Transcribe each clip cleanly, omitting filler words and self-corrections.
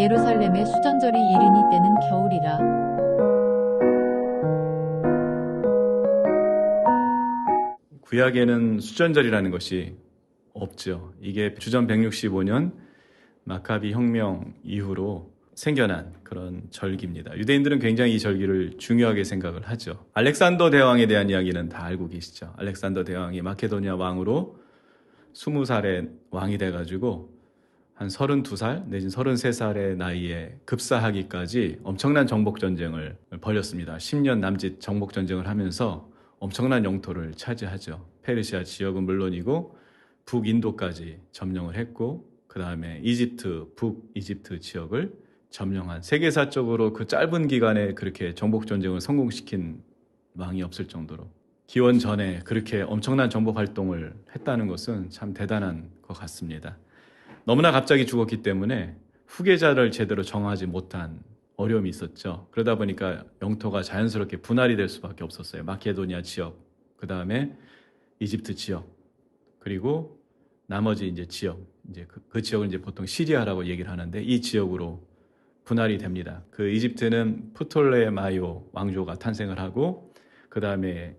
예루살렘의 수전절이 이르니 때는 겨울이라. 구약에는 수전절이라는 것이 없죠. 이게 주전 165년 마카비 혁명 이후로 생겨난 그런 절기입니다. 유대인들은 굉장히 이 절기를 중요하게 생각을 하죠. 알렉산더 대왕에 대한 이야기는 다 알고 계시죠. 알렉산더 대왕이 마케도니아 왕으로 20살에 왕이 돼가지고 한 32살 내지 33살의 나이에 급사하기까지 엄청난 정복전쟁을 벌였습니다. 10년 남짓 정복전쟁을 하면서 엄청난 영토를 차지하죠. 페르시아 지역은 물론이고 북인도까지 점령을 했고 그 다음에 이집트, 북이집트 지역을 점령한, 세계사적으로 그 짧은 기간에 그렇게 정복전쟁을 성공시킨 왕이 없을 정도로 기원 전에 그렇게 엄청난 정복 활동을 했다는 것은 참 대단한 것 같습니다. 너무나 갑자기 죽었기 때문에 후계자를 제대로 정하지 못한 어려움이 있었죠. 그러다 보니까 영토가 자연스럽게 분할이 될 수밖에 없었어요. 마케도니아 지역, 그 다음에 이집트 지역, 그리고 나머지 이제 지역, 이제 그 지역을 이제 보통 시리아라고 얘기를 하는데 이 지역으로 분할이 됩니다. 그 이집트는 프톨레마이오 왕조가 탄생을 하고 그 다음에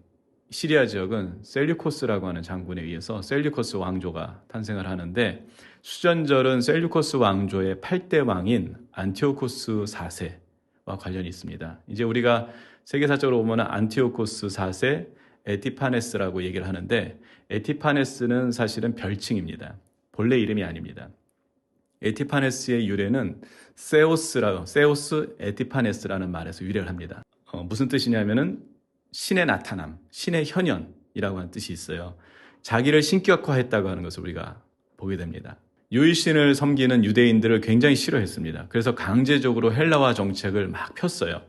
시리아 지역은 셀류코스라고 하는 장군에 의해서 셀류코스 왕조가 탄생을 하는데 수전절은 셀류코스 왕조의 8대 왕인 안티오코스 4세와 관련이 있습니다. 이제 우리가 세계사적으로 보면 안티오코스 4세 에티파네스라고 얘기를 하는데 에티파네스는 사실은 별칭입니다. 본래 이름이 아닙니다. 에티파네스의 유래는 세오스 에티파네스라는 말에서 유래를 합니다. 무슨 뜻이냐면은 신의 나타남, 신의 현현이라고 하는 뜻이 있어요. 자기를 신격화했다고 하는 것을 우리가 보게 됩니다. 유일신을 섬기는 유대인들을 굉장히 싫어했습니다. 그래서 강제적으로 헬라화 정책을 막 폈어요.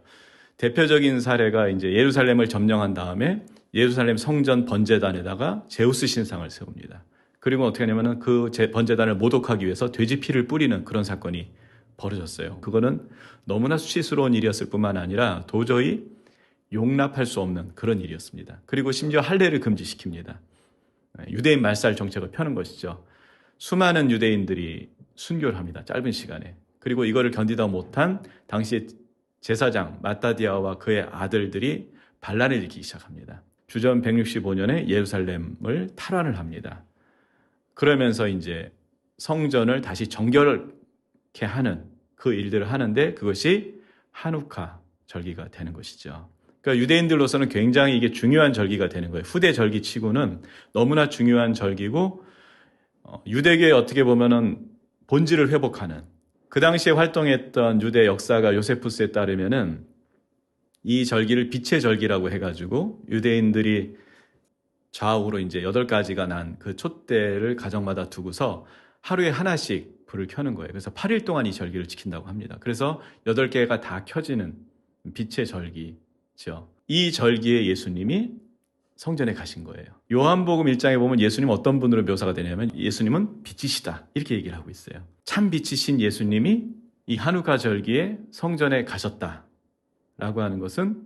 대표적인 사례가 이제 예루살렘을 점령한 다음에 예루살렘 성전 번제단에다가 제우스 신상을 세웁니다. 그리고 어떻게 하냐면은 그 번제단을 모독하기 위해서 돼지 피를 뿌리는 그런 사건이 벌어졌어요. 그거는 너무나 수치스러운 일이었을 뿐만 아니라 도저히 용납할 수 없는 그런 일이었습니다. 그리고 심지어 할례를 금지시킵니다. 유대인 말살 정책을 펴는 것이죠. 수많은 유대인들이 순교를 합니다. 짧은 시간에. 그리고 이거를 견디다 못한 당시 제사장 마따디아와 그의 아들들이 반란을 일으키기 시작합니다. 주전 165년에 예루살렘을 탈환을 합니다. 그러면서 이제 성전을 다시 정결케 하는 그 일들을 하는데 그것이 하누카 절기가 되는 것이죠. 그러니까 유대인들로서는 굉장히 이게 중요한 절기가 되는 거예요. 후대 절기치고는 너무나 중요한 절기고 유대계에 어떻게 보면은 본질을 회복하는, 그 당시에 활동했던 유대 역사가 요세푸스에 따르면은 이 절기를 빛의 절기라고 해가지고 유대인들이 좌우로 이제 8가지가 난 그 촛대를 가정마다 두고서 하루에 하나씩 불을 켜는 거예요. 그래서 8일 동안 이 절기를 지킨다고 합니다. 그래서 8개가 다 켜지는 빛의 절기죠. 이 절기에 예수님이 성전에 가신 거예요. 요한복음 1장에 보면 예수님은 어떤 분으로 묘사가 되냐면 예수님은 빛이시다 이렇게 얘기를 하고 있어요. 참 빛이신 예수님이 이 하누카 절기에 성전에 가셨다라고 하는 것은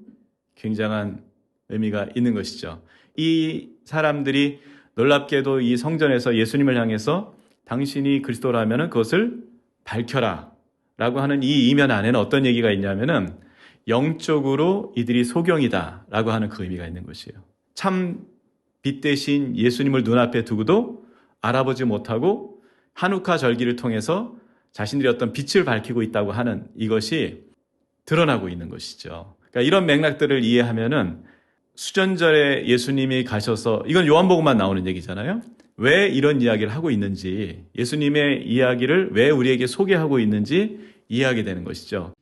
굉장한 의미가 있는 것이죠. 이 사람들이 놀랍게도 이 성전에서 예수님을 향해서 당신이 그리스도라면 그것을 밝혀라 라고 하는 이 이면 안에는 어떤 얘기가 있냐면은 영적으로 이들이 소경이다 라고 하는 그 의미가 있는 것이에요. 참 빛 대신 예수님을 눈앞에 두고도 알아보지 못하고 하누카 절기를 통해서 자신들이 어떤 빛을 밝히고 있다고 하는 이것이 드러나고 있는 것이죠. 그러니까 이런 맥락들을 이해하면은 수전절에 예수님이 가셔서, 이건 요한복음만 나오는 얘기잖아요. 왜 이런 이야기를 하고 있는지, 예수님의 이야기를 왜 우리에게 소개하고 있는지 이해하게 되는 것이죠.